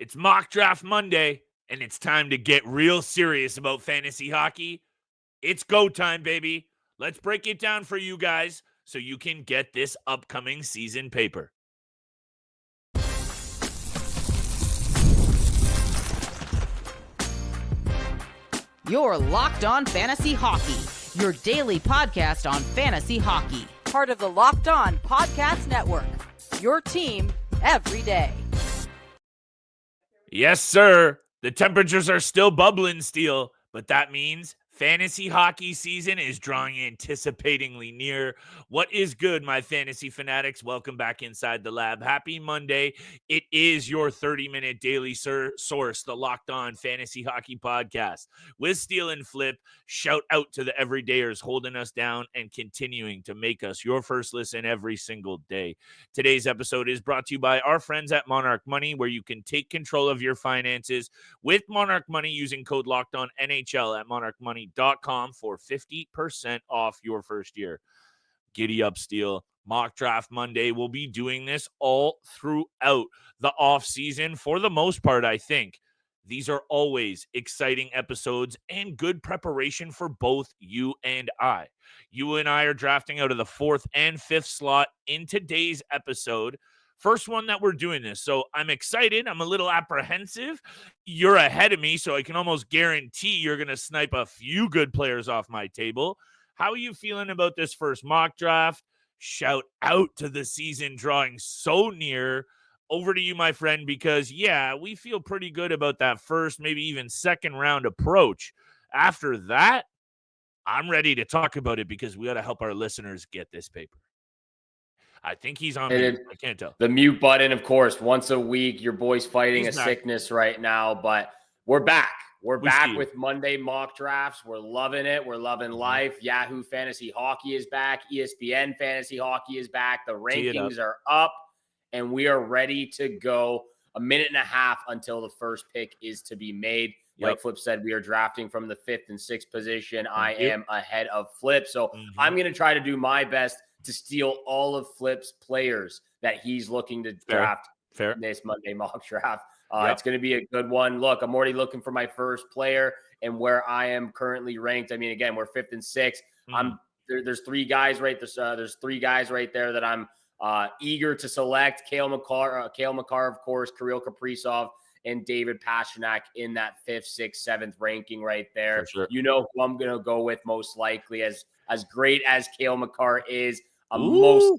It's Mock Draft Monday, and it's time to get real serious about fantasy hockey. It's go time, baby. Let's break it down for you guys so you can get this upcoming season paper. You're Locked On Fantasy Hockey, your daily podcast on fantasy hockey. Part of the Locked On Podcast Network, your team every day. Yes, sir. The temperatures are still bubbling, Steele, but that means fantasy hockey season is drawing anticipatingly near. What is good, my fantasy fanatics? Welcome back inside the lab. Happy Monday. It is your 30-minute daily source, the Locked On Fantasy Hockey Podcast. With Steele and Flip, shout out to the everydayers holding us down and continuing to make us your first listen every single day. Today's episode is brought to you by our friends at Monarch Money, where you can take control of your finances with Monarch Money using code LOCKEDONNHL at monarchmoney.com for 50% off your first year. Giddy up, Steele. Mock Draft Monday. We'll be doing this all throughout the off season for the most part, I think. These are always exciting episodes and good preparation for both you and I. You and I are drafting out of the 4th and 5th slot in today's episode. First one that we're doing this. So I'm excited. I'm a little apprehensive. You're ahead of me, so I can almost guarantee you're going to snipe a few good players off my table. How are you feeling about this first mock draft? Shout out to the season drawing so near. Over to you, my friend, because, yeah, we feel pretty good about that first, maybe even second round approach. After that, I'm ready to talk about it because we got to help our listeners get this paper. I think he's on mute. I can't tell. The mute button, of course, once a week. Your boy's fighting a sickness right now, but we're back. We're back with Monday mock drafts. We're loving it. We're loving life. Yahoo Fantasy Hockey is back. ESPN Fantasy Hockey is back. The rankings are up, and we are ready to go. A minute and a half until the first pick is to be made. Like Flip said, we are drafting from the 5th and 6th position. I am ahead of Flip, so I'm going to try to do my best to steal all of Flip's players that he's looking to draft in this Monday mock draft. It's going to be a good one. Look, I'm already looking for my first player and where I am currently ranked. I mean, again, we're 5th and 6th. There's 3 guys right there. There's 3 guys right there that I'm eager to select. Cale Makar, of course, Kirill Kaprizov, and David Pastrnak in that 5th, 6th, 7th ranking right there. Sure. You know who I'm going to go with most likely. As great as Cale Makar is, I'm most likely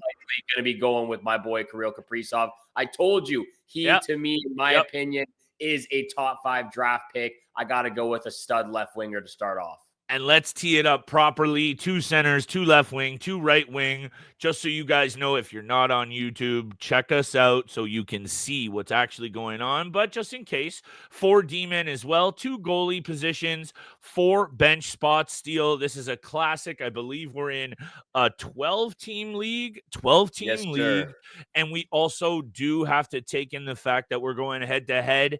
going to be going with my boy Kirill Kaprizov. I told you, he, to me, in my opinion, is a top 5 draft pick. I got to go with a stud left winger to start off. And let's tee it up properly. 2 centers, 2 left wing, 2 right wing. Just so you guys know, if you're not on YouTube, check us out so you can see what's actually going on. But just in case, 4 D-men as well, 2 goalie positions, 4 bench spots. Steele, this is a classic. I believe we're in a 12-team league. Sir. And we also do have to take in the fact that we're going head-to-head.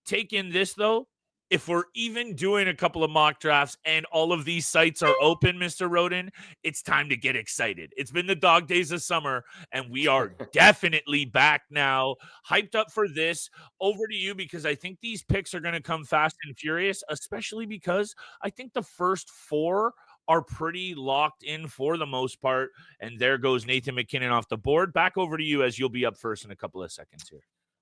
Take in this, though. If we're even doing a couple of mock drafts and all of these sites are open, Mr. Rodin, it's time to get excited. It's been the dog days of summer, and we are definitely back now. Hyped up for this. Over to you, because I think these picks are going to come fast and furious, especially because I think the first 4 are pretty locked in for the most part. And there goes Nathan McKinnon off the board. Back over to you, as you'll be up first in a couple of seconds here.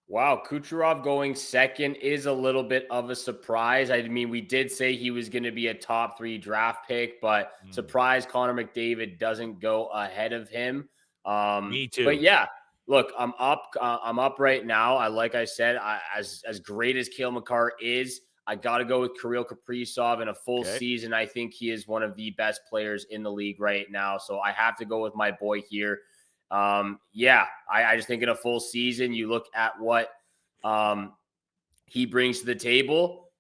Wow, Kucherov going second is a little bit of a surprise. I mean, we did say he was going to be a top 3 draft pick, but surprise Connor McDavid doesn't go ahead of him. Me too. But yeah, look, I'm up right now. Like I said, as great as Cale Makar is, I got to go with Kirill Kaprizov in a full season. I think he is one of the best players in the league right now. So I have to go with my boy here. I just think in a full season, you look at what he brings to the table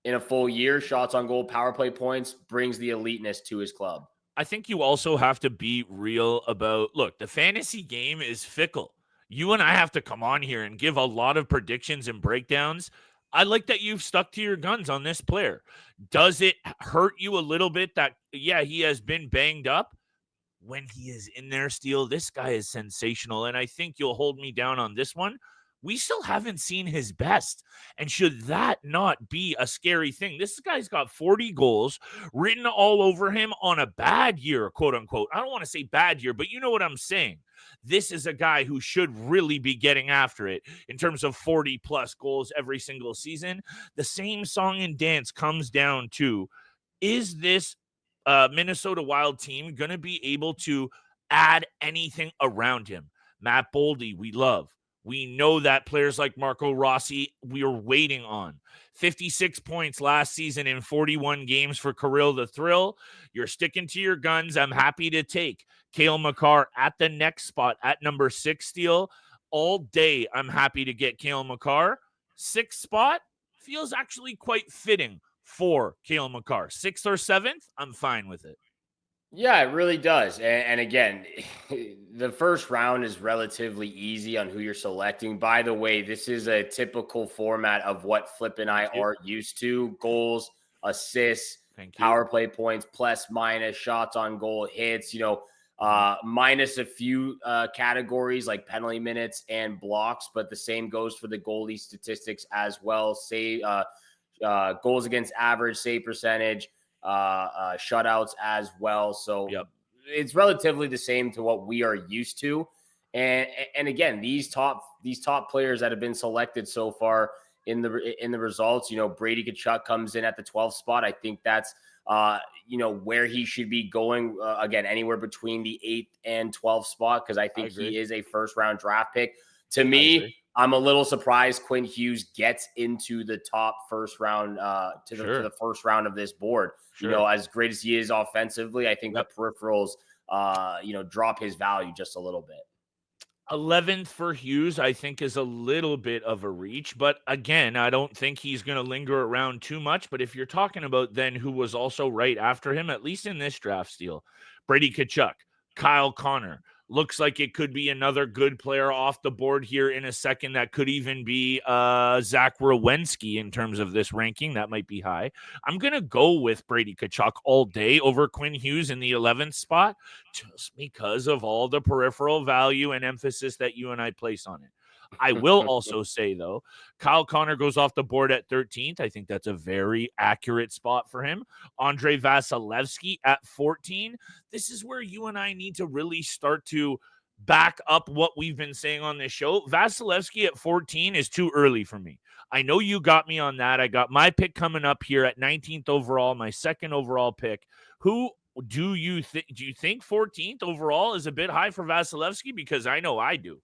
in a full year, shots on goal, power play points, brings the eliteness to his club. I think you also have to be real about, look, the fantasy game is fickle. You and I have to come on here and give a lot of predictions and breakdowns. I like that you've stuck to your guns on this player. Does it hurt you a little bit that, he has been banged up? When he is in there, Steele, this guy is sensational. And I think you'll hold me down on this one. we still haven't seen his best. And should that not be a scary thing? This guy's got 40 goals written all over him on a bad year, quote unquote. I don't want to say bad year, but you know what I'm saying. This is a guy who should really be getting after it in terms of 40 plus goals every single season. The same song and dance comes down to, is this Minnesota Wild team going to be able to add anything around him? Matt Boldy, we love. We know that players like Marco Rossi, we are waiting on. 56 points last season in 41 games for Kirill the Thrill. You're sticking to your guns. I'm happy to take Cale Makar at the next spot at number 6 Steele. All day, I'm happy to get Cale Makar. 6th spot feels actually quite fitting for Cale Makar. 6th or 7th, I'm fine with it. Yeah, it really does. And again, the first round is relatively easy on who you're selecting. By the way, this is a typical format of what Flip and I are used to. Goals, assists, power play points, plus, minus, shots on goal, hits, minus a few categories like penalty minutes and blocks, but the same goes for the goalie statistics as well. Say goals against average, save percentage, shutouts as well. So it's relatively the same to what we are used to. And again, these top players that have been selected so far in the results, Brady Tkachuk comes in at the 12th spot. I think that's where he should be going, again, anywhere between the 8th and 12th spot, because I think he is a first round draft pick. To me, I'm a little surprised Quinn Hughes gets into the top first round, to the first round of this board. As great as he is offensively, I think the peripherals, drop his value just a little bit. 11th for Hughes, I think, is a little bit of a reach. But again, I don't think he's going to linger around too much. But if you're talking about then who was also right after him, at least in this draft steal, Brady Tkachuk, Kyle Connor. Looks like it could be another good player off the board here in a second. That could even be Zach Werenski in terms of this ranking. That might be high. I'm going to go with Brady Tkachuk all day over Quinn Hughes in the 11th spot just because of all the peripheral value and emphasis that you and I place on it. I will also say, though, Kyle Connor goes off the board at 13th. I think that's a very accurate spot for him. Andrei Vasilevskiy at 14. This is where you and I need to really start to back up what we've been saying on this show. Vasilevskiy at 14 is too early for me. I know you got me on that. I got my pick coming up here at 19th overall, my 2nd overall pick. Who do you think? Do you think 14th overall is a bit high for Vasilevskiy? Because I know I do.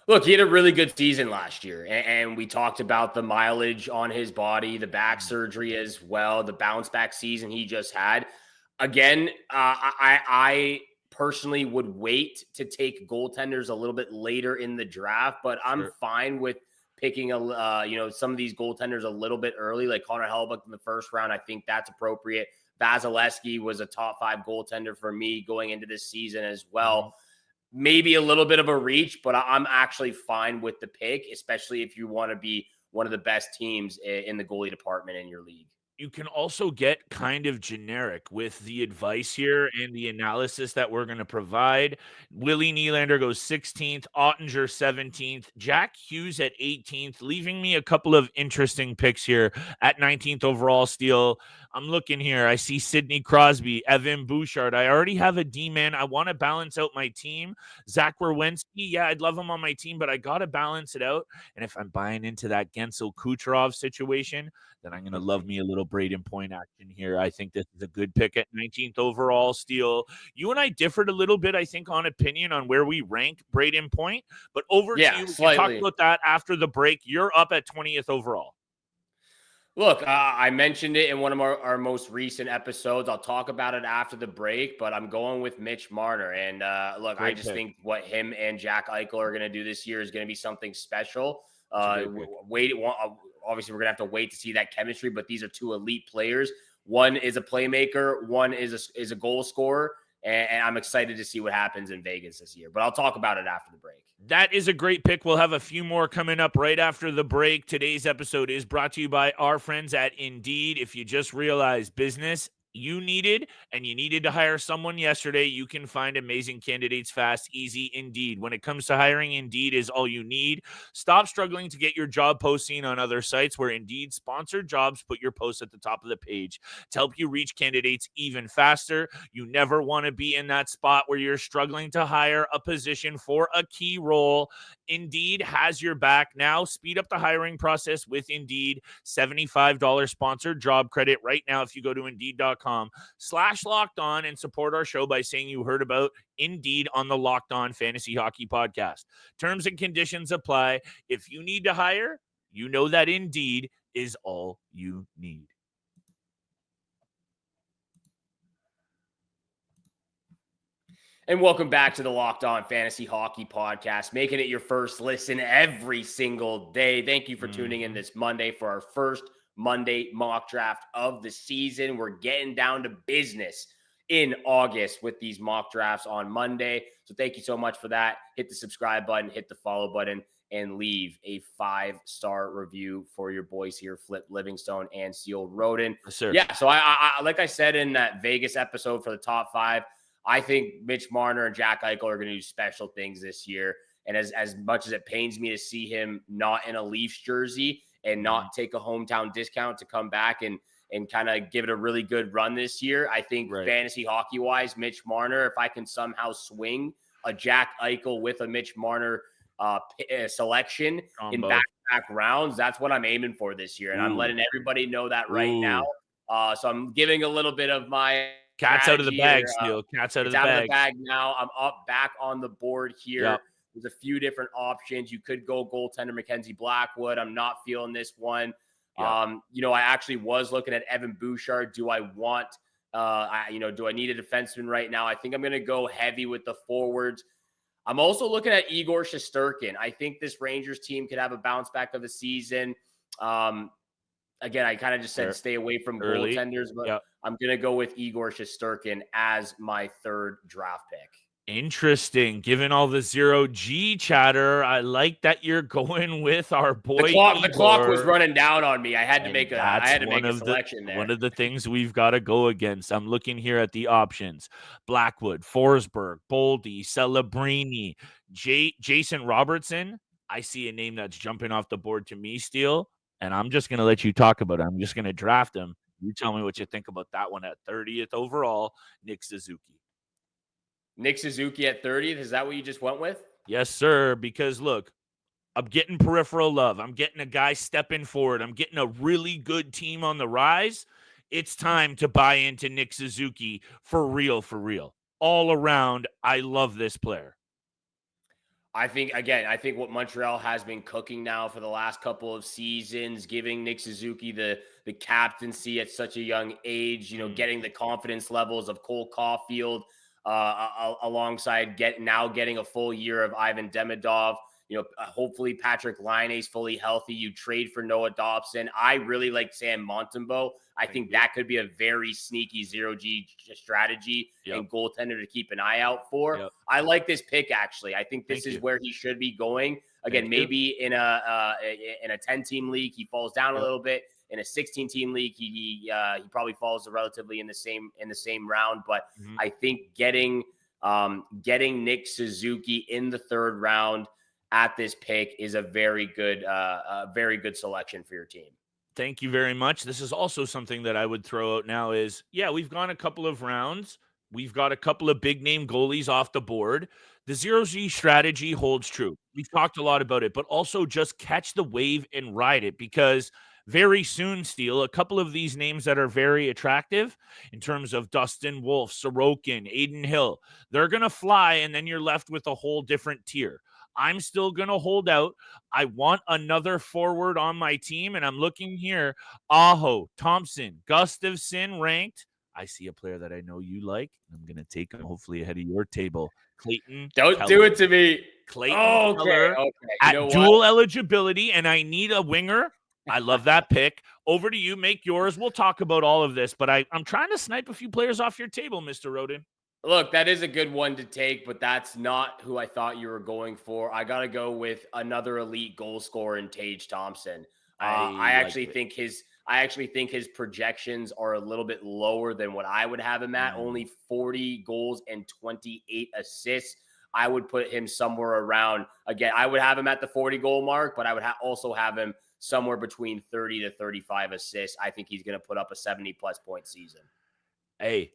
Look, he had a really good season last year, and we talked about the mileage on his body, the back surgery as well, the bounce back season he just had. Again, I personally would wait to take goaltenders a little bit later in the draft, but I'm fine with picking some of these goaltenders a little bit early, like Connor Hellebuyck in the first round. I think that's appropriate. Vasilevskiy was a top 5 goaltender for me going into this season as well. Maybe a little bit of a reach, but I'm actually fine with the pick, especially if you want to be one of the best teams in the goalie department in your league. You can also get kind of generic with the advice here and the analysis that we're going to provide. Willie Nylander goes 16th, Ottinger 17th, Jack Hughes at 18th, leaving me a couple of interesting picks here at 19th overall steal. I'm looking here. I see Sidney Crosby, Evan Bouchard. I already have a D-man. I want to balance out my team. Zach Werenski, yeah, I'd love him on my team, but I got to balance it out. And if I'm buying into that Gensel Kucherov situation, then I'm going to love me a little Braden Point action here. I think this is a good pick at 19th overall steal. You and I differed a little bit, I think, on opinion on where we rank Braden Point, but over to you. We'll talk about that after the break. You're up at 20th overall. Look, I mentioned it in one of our most recent episodes. I'll talk about it after the break, but I'm going with Mitch Marner. And look, I just think what him and Jack Eichel are going to do this year is going to be something special. Obviously, we're going to have to wait to see that chemistry, but these are 2 elite players. One is a playmaker. One is a goal scorer. And I'm excited to see what happens in Vegas this year. But I'll talk about it after the break. That is a great pick. We'll have a few more coming up right after the break. Today's episode is brought to you by our friends at Indeed. If you just realized business you needed and you needed to hire someone yesterday, you can find amazing candidates fast, easy. Indeed. When it comes to hiring, Indeed is all you need. Stop struggling to get your job posting on other sites where Indeed sponsored jobs put your post at the top of the page to help you reach candidates even faster. You never want to be in that spot where you're struggling to hire a position for a key role. Indeed has your back now. Speed up the hiring process with Indeed. $75 sponsored job credit right now if you go to Indeed.com/locked on and support our show by saying you heard about Indeed on the Locked On Fantasy Hockey Podcast. Terms and conditions apply. If you need to hire, you know that Indeed is all you need. And welcome back to the Locked On Fantasy Hockey Podcast, making it your first listen every single day. Thank you for tuning in this Monday for our first Monday mock draft of the season. We're getting down to business in August with these mock drafts on Monday. So thank you so much for that. Hit the subscribe button, hit the follow button, and leave a 5-star review for your boys here, Livingstone and Steele Rodin. Yes, sir. Yeah, so I like I said in that Vegas episode for the top 5, I think Mitch Marner and Jack Eichel are going to do special things this year. And as much as it pains me to see him not in a Leafs jersey and not take a hometown discount to come back and kind of give it a really good run this year, I think fantasy hockey-wise, Mitch Marner, if I can somehow swing a Jack Eichel with a Mitch Marner selection in back-to-back rounds, that's what I'm aiming for this year. And I'm letting everybody know that right now. So I'm giving a little bit of my cat's out of the bag, Steele. Cat's out of the bag. Out of the bag now. I'm back on the board here. Yep. There's a few different options. You could go goaltender Mackenzie Blackwood. I'm not feeling this one. Yep. I actually was looking at Evan Bouchard. Do I want, do I need a defenseman right now? I think I'm going to go heavy with the forwards. I'm also looking at Igor Shesterkin. I think this Rangers team could have a bounce back of the season. Again, I kind of just said stay away from goaltenders, but I'm going to go with Igor Shesterkin as my third draft pick. Interesting. Given all the 0G chatter, I like that you're going with our boy. The clock was running down on me. I had to make a selection there. One of the things we've got to go against. I'm looking here at the options: Blackwood, Forsberg, Boldy, Celebrini, Jason Robertson. I see a name that's jumping off the board to me, Steele, and I'm just going to let you talk about it. I'm just going to draft him. You tell me what you think about that one at 30th overall, Nick Suzuki. Nick Suzuki at 30th. Is that what you just went with? Yes, sir. Because look, I'm getting peripheral love. I'm getting a guy stepping forward. I'm getting a really good team on the rise. It's time to buy into Nick Suzuki for real, all around. I love this player. I think what Montreal has been cooking now for the last couple of seasons, giving Nick Suzuki the captaincy at such a young age, getting the confidence levels of Cole Caulfield, alongside getting a full year of Ivan Demidov. Hopefully Patrick Laine's fully healthy. You trade for Noah Dobson. I really like Sam Montembeault. I think that could be a very sneaky 0G strategy and goaltender to keep an eye out for. Yep. I like this pick, actually. I think this is where he should be going. Again, maybe in a 10-team league, he falls down a little bit. In a 16-team league, he probably falls relatively in the same round. But I think getting Nick Suzuki in the third round at this pick is a very good selection for your team. Thank you very much. This is also something that I would throw out now is, we've gone a couple of rounds. We've got a couple of big name goalies off the board. The 0G strategy holds true. We've talked a lot about it, but also just catch the wave and ride it, because very soon, Steele, a couple of these names that are very attractive in terms of Dustin Wolf, Sorokin, Aiden Hill, they're going to fly, and then you're left with a whole different tier. I'm still going to hold out. I want another forward on my team, and I'm looking here. Aho, Thompson, Gustafsson ranked. I see a player that I know you like. I'm going to take him hopefully ahead of your table. Clayton. Don't Keller. Do it to me. Clayton Keller at dual eligibility, and I need a winger. I love that pick. Over to you. Make yours. We'll talk about all of this, but I'm trying to snipe a few players off your table, Mr. Rodin. Look, that is a good one to take, but that's not who I thought you were going for. I got to go with another elite goal scorer in Tage Thompson. I actually think I actually think his projections are a little bit lower than what I would have him at. Only 40 goals and 28 assists. I would put him somewhere around, again, I would have him at the 40 goal mark, but I would also have him somewhere between 30 to 35 assists. I think he's going to put up a 70-plus point season. Hey,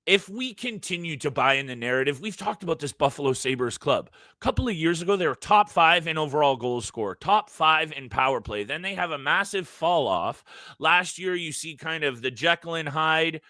if we continue to buy in the narrative, we've talked about this Buffalo Sabres club. A couple of years ago, they were top 5 in overall goal score, top 5 in power play. Then they have a massive fall off. Last year, you see kind of the Jekyll and Hyde,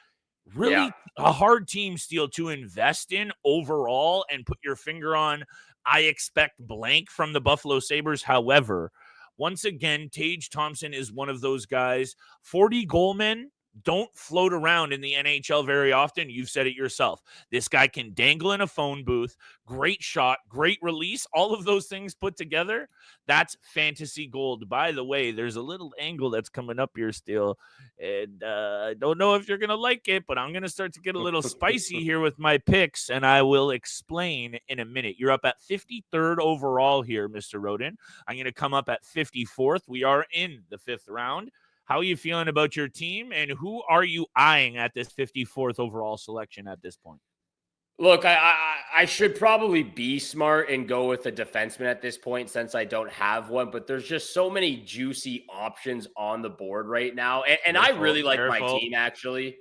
really a hard team Steele to invest in overall and put your finger on. I expect blank from the Buffalo Sabres. However, once again, Tage Thompson is one of those guys. 40 goalmen don't float around in the NHL very often. You've said it yourself. This guy can dangle in a phone booth. Great shot, great release. All of those things put together, that's fantasy gold. By the way, there's a little angle that's coming up here still, and I don't know if you're going to like it, but I'm going to start to get a little spicy here with my picks, and I will explain in a minute. You're up at 53rd overall here, Mr. Rodin. I'm going to come up at 54th. We are in the 5th round. How are you feeling about your team, and who are you eyeing at this 54th overall selection at this point? Look, I should probably be smart and go with a defenseman at this point since I don't have one, but there's just so many juicy options on the board right now. And I really like my team, actually.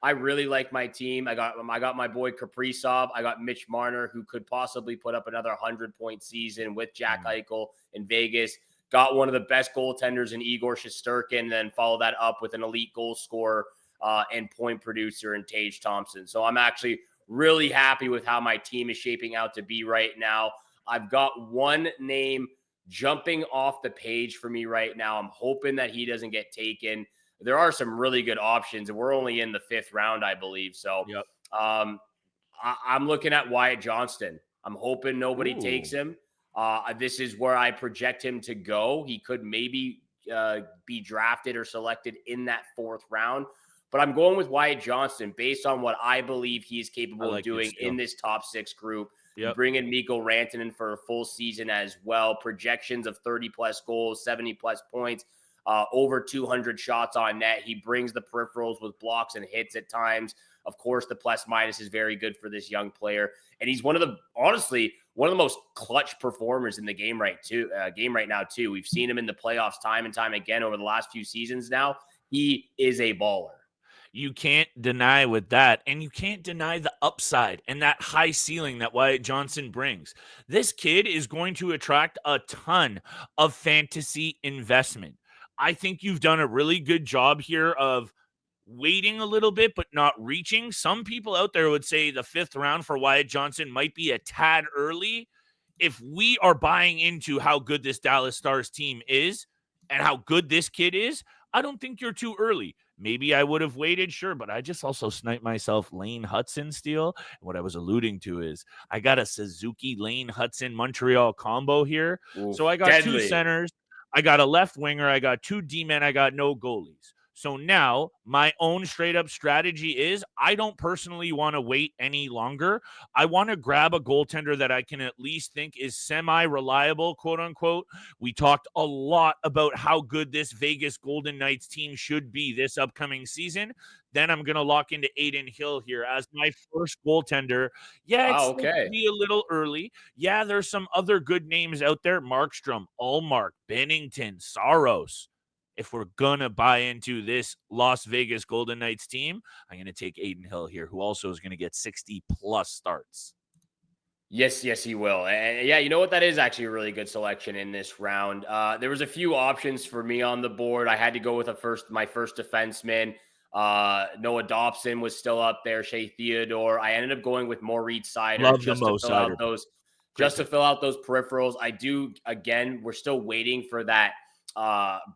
I really like my team. I got my boy Kaprizov. I got Mitch Marner, who could possibly put up another 100-point season with Jack Eichel in Vegas. Got one of the best goaltenders in Igor Shesterkin, then follow that up with an elite goal scorer and point producer in Tage Thompson. So I'm actually really happy with how my team is shaping out to be right now. I've got one name jumping off the page for me right now. I'm hoping that he doesn't get taken. There are some really good options, and we're only in the 5th round, I believe. So I'm looking at Wyatt Johnston. I'm hoping nobody takes him. This is where I project him to go. He could maybe be drafted or selected in that 4th round. But I'm going with Wyatt Johnston based on what I believe he's capable of doing in this top 6 group. Bring in Mikko Rantanen for a full season as well. Projections of 30-plus goals, 70-plus points, over 200 shots on net. He brings the peripherals with blocks and hits at times. Of course, the plus-minus is very good for this young player. And he's one of the most clutch performers in the game right now, too. We've seen him in the playoffs time and time again over the last few seasons now. He is a baller. You can't deny with that, and you can't deny the upside and that high ceiling that Wyatt Johnston brings. This kid is going to attract a ton of fantasy investment. I think you've done a really good job here of waiting a little bit, but not reaching. Some people out there would say the 5th round for Wyatt Johnston might be a tad early. If we are buying into how good this Dallas Stars team is and how good this kid is, I don't think you're too early. Maybe I would have waited, sure, but I just also sniped myself Lane Hudson Steele. What I was alluding to is I got a Suzuki Lane Hudson Montreal combo here. So I got 2 centers, I got a left winger, I got 2 D-men, I got no goalies. So now my own straight up strategy is I don't personally want to wait any longer. I want to grab a goaltender that I can at least think is semi-reliable, quote unquote. We talked a lot about how good this Vegas Golden Knights team should be this upcoming season. Then I'm going to lock into Adin Hill here as my first goaltender. Yeah, it's going to be a little early. Yeah, there's some other good names out there. Markstrom, Ullmark, Bennington, Saros. If we're going to buy into this Las Vegas Golden Knights team, I'm going to take Adin Hill here, who also is going to get 60-plus starts. Yes, he will. And yeah, you know what? That is actually a really good selection in this round. There was a few options for me on the board. I had to go with my first defenseman. Noah Dobson was still up there. Shea Theodore. I ended up going with Maurice Sider just to fill out those peripherals. We're still waiting for that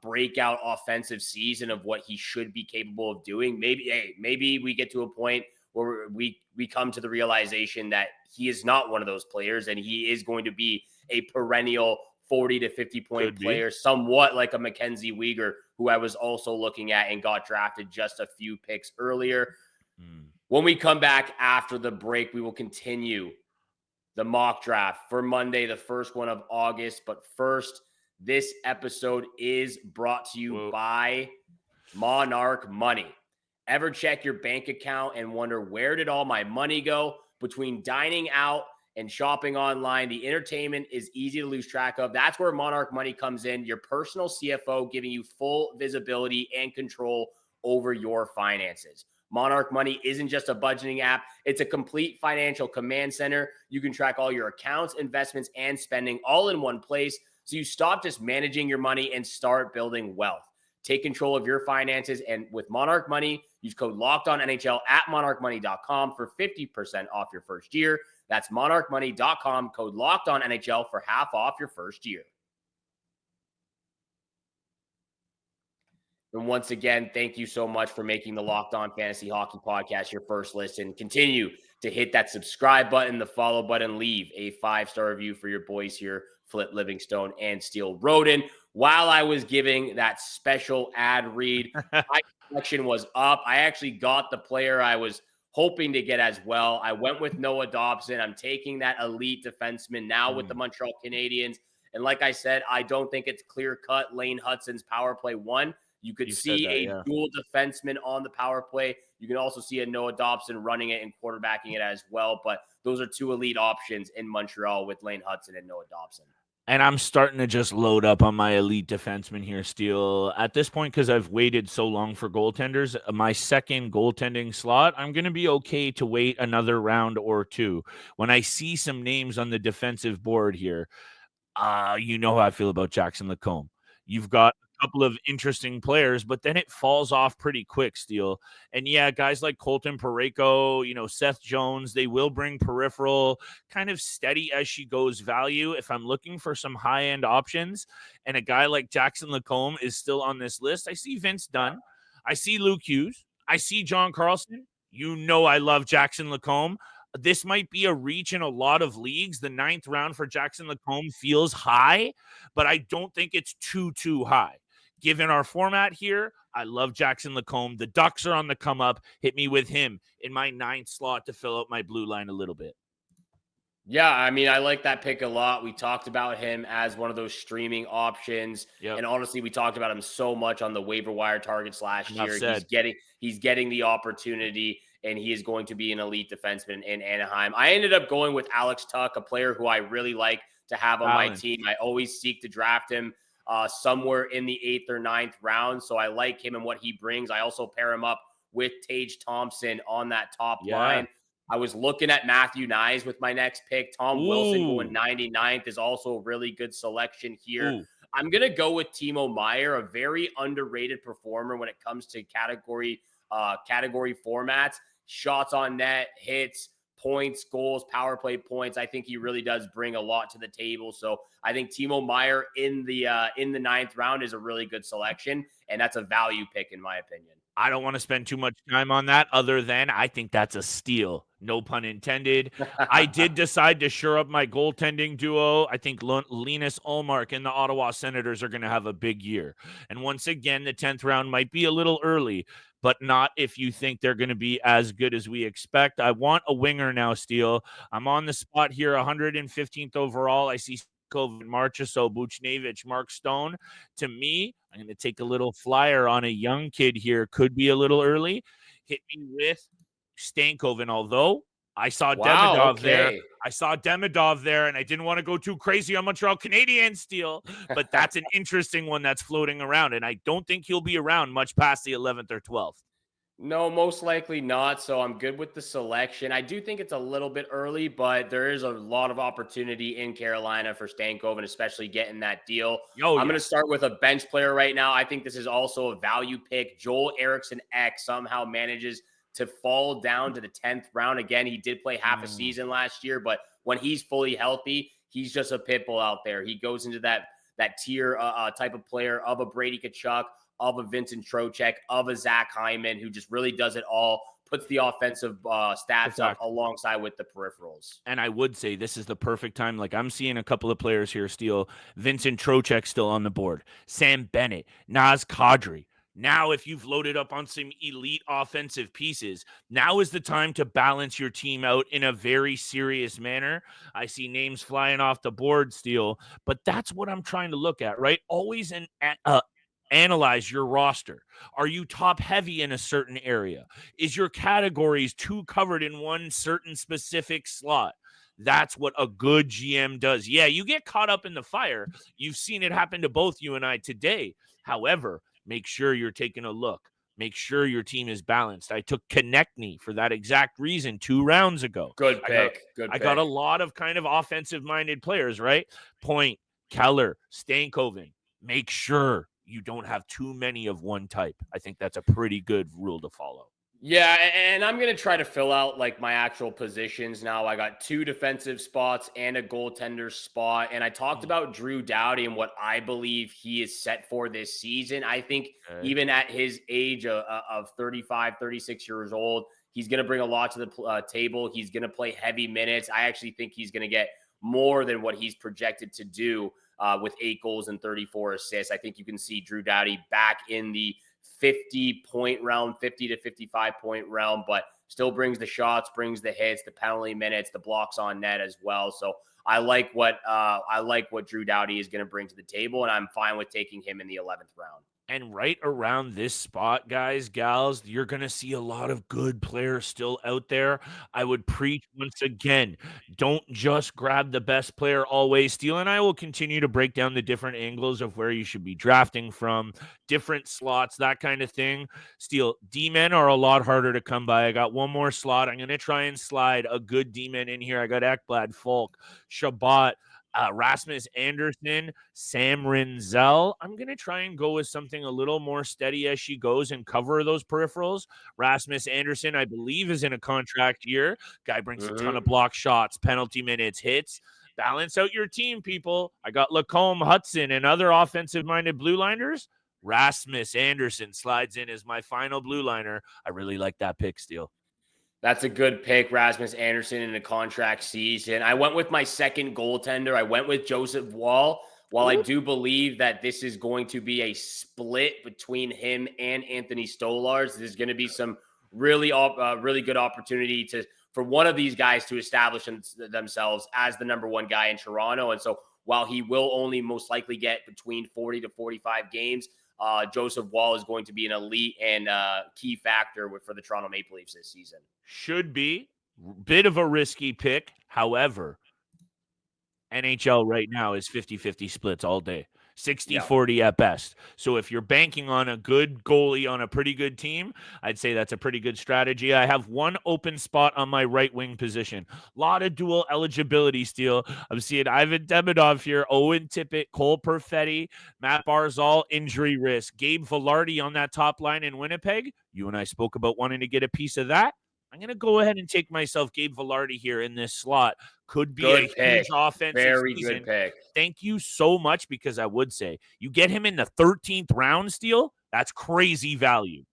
breakout offensive season of what he should be capable of doing. Maybe we get to a point where we come to the realization that he is not one of those players and he is going to be a perennial 40 to 50 point player, somewhat like a Mackenzie Weegar, who I was also looking at and got drafted just a few picks earlier. When we come back after the break, we will continue the mock draft for Monday, the first one of August. But first, this episode is brought to you by Monarch Money. Ever check your bank account and wonder, where did all my money go? Between dining out and shopping online, the entertainment is easy to lose track of. That's where Monarch Money comes in, your personal CFO, giving you full visibility and control over your finances. Monarch Money isn't just a budgeting app. It's a complete financial command center. You can track all your accounts, investments, and spending all in one place, so you stop just managing your money and start building wealth. Take control of your finances, and with Monarch Money, use code LOCKEDONNHL at monarchmoney.com for 50% off your first year. That's monarchmoney.com, code LOCKEDONNHL for half off your first year. And once again, thank you so much for making the Locked On Fantasy Hockey Podcast your first listen. Continue to hit that subscribe button, the follow button, leave a 5-star review for your boys here, Flip, Livingstone, and Steele Rodin. While I was giving that special ad read, my selection was up. I actually got the player I was hoping to get as well. I went with Noah Dobson. I'm taking that elite defenseman now with the Montreal Canadiens. And like I said, I don't think it's clear-cut Lane Hutson's power play one. You could see a dual defenseman on the power play. You can also see a Noah Dobson running it and quarterbacking it as well. But those are two elite options in Montreal with Lane Hutson and Noah Dobson. And I'm starting to just load up on my elite defenseman here, Steele. At this point, because I've waited so long for goaltenders, my second goaltending slot, I'm going to be okay to wait another round or two. When I see some names on the defensive board here, you know how I feel about Jackson Lacombe. You've got a couple of interesting players, but then it falls off pretty quick, Steele. And yeah, guys like Colton Parayko, Seth Jones, they will bring peripheral, kind of steady as she goes value. If I'm looking for some high-end options and a guy like Jackson Lacombe is still on this list, I see Vince Dunn. I see Luke Hughes. I see John Carlson. I love Jackson Lacombe. This might be a reach in a lot of leagues. The 9th round for Jackson Lacombe feels high, but I don't think it's too high. Given our format here, I love Jackson Lacombe. The Ducks are on the come up. Hit me with him in my 9th slot to fill out my blue line a little bit. Yeah, I mean, I like that pick a lot. We talked about him as one of those streaming options. Yep. And honestly, we talked about him so much on the waiver wire targets last year. He's getting the opportunity, and he is going to be an elite defenseman in Anaheim. I ended up going with Alex Tuch, a player who I really like to have on my team. I always seek to draft him somewhere in the 8th or 9th round. So I like him and what he brings. I also pair him up with Tage Thompson on that top line. I was looking at Matthew Nyes with my next pick. Tom Wilson going 99th is also a really good selection here. I'm going to go with Timo Meier, a very underrated performer when it comes to category formats. Shots on net, hits, points, goals, power play points. I think he really does bring a lot to the table. So I think Timo Meier in the 9th round is a really good selection, and that's a value pick in my opinion. I don't want to spend too much time on that other than I think that's a steal. No pun intended. I did decide to shore up my goaltending duo. I think Linus Ullmark and the Ottawa Senators are going to have a big year. And once again, the 10th round might be a little early, but not if you think they're going to be as good as we expect. I want a winger now, Steele. I'm on the spot here, 115th overall. I see Marchessault, Buchnevich, Mark Stone. To me, I'm going to take a little flyer on a young kid here. Could be a little early. Hit me with Stankoven, although I saw Demidov there. I saw Demidov there, and I didn't want to go too crazy on Montreal Canadiens, Steele, but that's an interesting one that's floating around, and I don't think he'll be around much past the 11th or 12th. No, most likely not. So I'm good with the selection. I do think it's a little bit early, but there is a lot of opportunity in Carolina for Stankoven, especially getting that deal. I'm going to start with a bench player right now. I think this is also a value pick. Joel Eriksson Ek somehow manages to fall down to the 10th round. Again, he did play half a season last year, but when he's fully healthy, he's just a pit bull out there. He goes into that tier type of player of a Brady Tkachuk, of a Vincent Trocheck, of a Zach Hyman, who just really does it all, puts the offensive stats up alongside with the peripherals. And I would say this is the perfect time. Like, I'm seeing a couple of players here steal. Vincent Trocheck still on the board. Sam Bennett, Naz Kadri. Now, if you've loaded up on some elite offensive pieces, now is the time to balance your team out in a very serious manner. I see names flying off the board, Steele, but that's what I'm trying to look at, right? Always Analyze your roster. Are you top heavy in a certain area? Is your categories too covered in one certain specific slot? That's what a good GM does. Yeah, you get caught up in the fire. You've seen it happen to both you and I today. However, make sure you're taking a look. Make sure your team is balanced. I took Konechny for that exact reason 2 rounds ago. Good pick. I got a lot of kind of offensive-minded players, right? Point, Keller, Stankoven. Make sure you don't have too many of one type. I think that's a pretty good rule to follow. Yeah, and I'm going to try to fill out like my actual positions now. I got 2 defensive spots and a goaltender spot. And I talked about Drew Doughty and what I believe he is set for this season. I think even at his age of 35, 36 years old, he's going to bring a lot to the table. He's going to play heavy minutes. I actually think he's going to get more than what he's projected to do with 8 goals and 34 assists. I think you can see Drew Doughty back in the 50-point realm, 50 to 55-point realm, but still brings the shots, brings the hits, the penalty minutes, the blocks on net as well. So I like what Drew Doughty is going to bring to the table, and I'm fine with taking him in the 11th round. And right around this spot, guys, gals, you're going to see a lot of good players still out there. I would preach once again, don't just grab the best player always. Steele and I will continue to break down the different angles of where you should be drafting from, different slots, that kind of thing. Steele, D-men are a lot harder to come by. I got one more slot. I'm going to try and slide a good D-man in here. I got Ekblad, Falk, Shabbat, Rasmus Anderson, Sam Rinzel. I'm going to try and go with something a little more steady as she goes and cover those peripherals. Rasmus Anderson, I believe, is in a contract year. Guy brings a ton of block shots, penalty minutes, hits. Balance out your team, people. I got Lacombe, Hudson, and other offensive-minded blue liners. Rasmus Anderson slides in as my final blue liner. I really like that pick, Steele. That's a good pick, Rasmus Anderson, in a contract season. I went with my second goaltender. I went with Joseph Wall. While I do believe that this is going to be a split between him and Anthony Stolarz, there's going to be some really good opportunity for one of these guys to establish themselves as the number 1 guy in Toronto. And so while he will only most likely get between 40 to 45 games, Joseph Wall is going to be an elite and key factor for the Toronto Maple Leafs this season. Should be. Bit of a risky pick. However, NHL right now is 50-50 splits all day. 60-40 at best. So if you're banking on a good goalie on a pretty good team, I'd say that's a pretty good strategy. I have one open spot on my right wing position. A lot of dual eligibility, Steele. I'm seeing Ivan Demidov here, Owen Tippett, Cole Perfetti, Matt Barzal, injury risk. Gabe Vilardi on that top line in Winnipeg. You and I spoke about wanting to get a piece of that. I'm going to go ahead and take myself Gabe Vilardi here in this slot. Could be a huge offensive Very season. Good pick. Thank you so much, because I would say you get him in the 13th round, Steele. That's crazy value.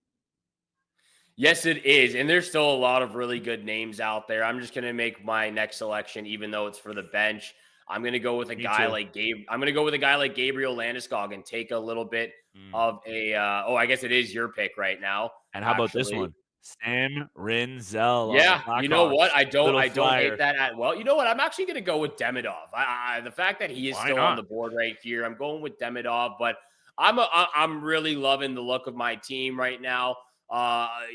Yes, it is. And there's still a lot of really good names out there. I'm just going to make my next selection, even though it's for the bench. I'm going to go with a guy like Gabriel Landeskog and take a little bit of I guess it is your pick right now. And how about this one? Sam Rinzel. Yeah, you know what? I don't hate that. You know what? I'm actually going to go with Demidov. The fact that he is still on the board right here, I'm going with Demidov. But I'm really loving the look of my team right now.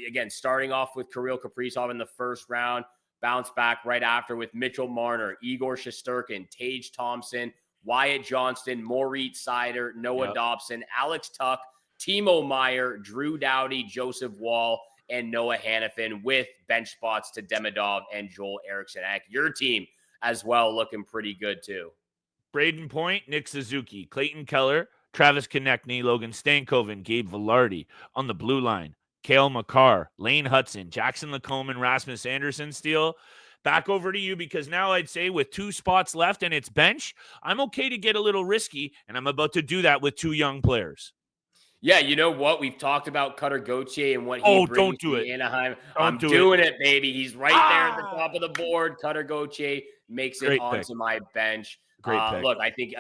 Again, starting off with Kirill Kaprizov in the first round, bounce back right after with Mitchell Marner, Igor Shesterkin, Tage Thompson, Wyatt Johnston, Moritz Seider, Noah Dobson, Alex Tuck, Timo Meyer, Drew Doughty, Joseph Wall, and Noah Hannafin, with bench spots to Demidov and Joel Eriksson. Your team as well looking pretty good too. Braden Point, Nick Suzuki, Clayton Keller, Travis Konechny, Logan Stankoven, Gabe Vilardi. On the blue line, Cale Makar, Lane Hudson, Jackson Lacombe, and Rasmus Anderson. Steele, back over to you, because now I'd say with 2 spots left and it's bench, I'm okay to get a little risky, and I'm about to do that with 2 young players. Yeah, you know what? We've talked about Cutter Gauthier and what he brings to Anaheim. I'm doing it, baby. He's right there at the top of the board. Cutter Gauthier makes it onto my bench. Great pick. Look, I think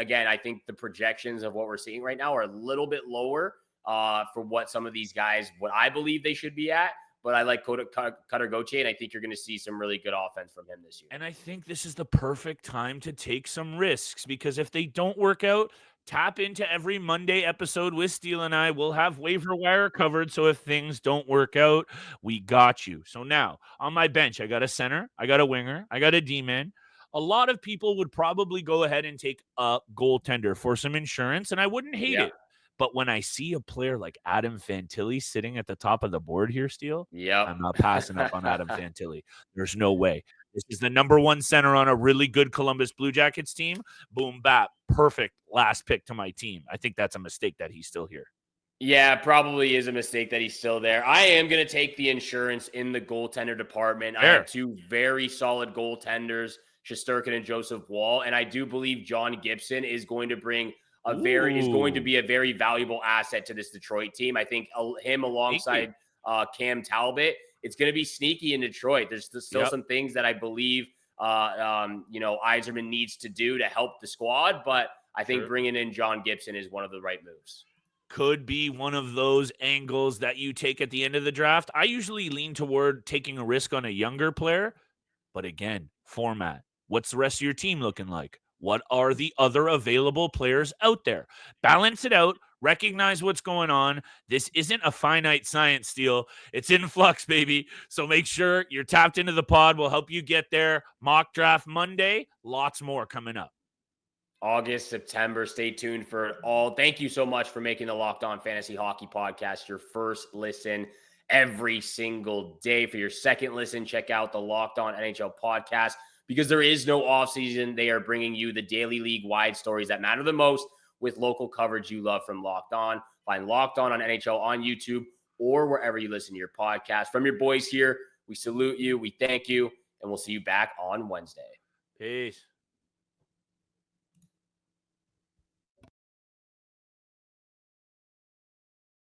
the projections of what we're seeing right now are a little bit lower for what some of these guys, what I believe they should be at. But I like Cutter Gauthier, and I think you're going to see some really good offense from him this year. And I think this is the perfect time to take some risks, because if they don't work out, Tap into every Monday episode with Steele and I. We'll have waiver wire covered, so if things don't work out, we got you. So now, on my bench, I got a center, I got a winger, I got a D-man. A lot of people would probably go ahead and take a goaltender for some insurance, and I wouldn't hate it. But when I see a player like Adam Fantilli sitting at the top of the board here, Steele, I'm not passing up on Adam Fantilli. There's no way. This is the number one center on a really good Columbus Blue Jackets team. Boom, bap. Perfect last pick to my team. I think that's a mistake that he's still here. Yeah, probably is a mistake that he's still there. I am going to take the insurance in the goaltender department. I have two very solid goaltenders, Shesterkin and Joseph Woll, and I do believe John Gibson is going to bring is going to be a very valuable asset to this Detroit team. I think him alongside Cam Talbot, it's going to be sneaky in Detroit. There's still some things that I believe Yzerman needs to do to help the squad, but I think bringing in John Gibson is one of the right moves. Could be one of those angles that you take at the end of the draft. I usually lean toward taking a risk on a younger player, but again, format. What's the rest of your team looking like? What are the other available players out there? Balance it out. Recognize what's going on. This isn't a finite science, Steele. It's in flux, baby. So make sure you're tapped into the pod. We'll help you get there. Mock draft Monday. Lots more coming up. August, September. Stay tuned for it all. Thank you so much for making the Locked On Fantasy Hockey Podcast your first listen every single day. For your second listen, check out the Locked On NHL Podcast. Because there is no offseason, they are bringing you the daily league-wide stories that matter the most with local coverage you love from Locked On. Find Locked On NHL on YouTube or wherever you listen to your podcast. From your boys here, we salute you, we thank you, and we'll see you back on Wednesday. Peace.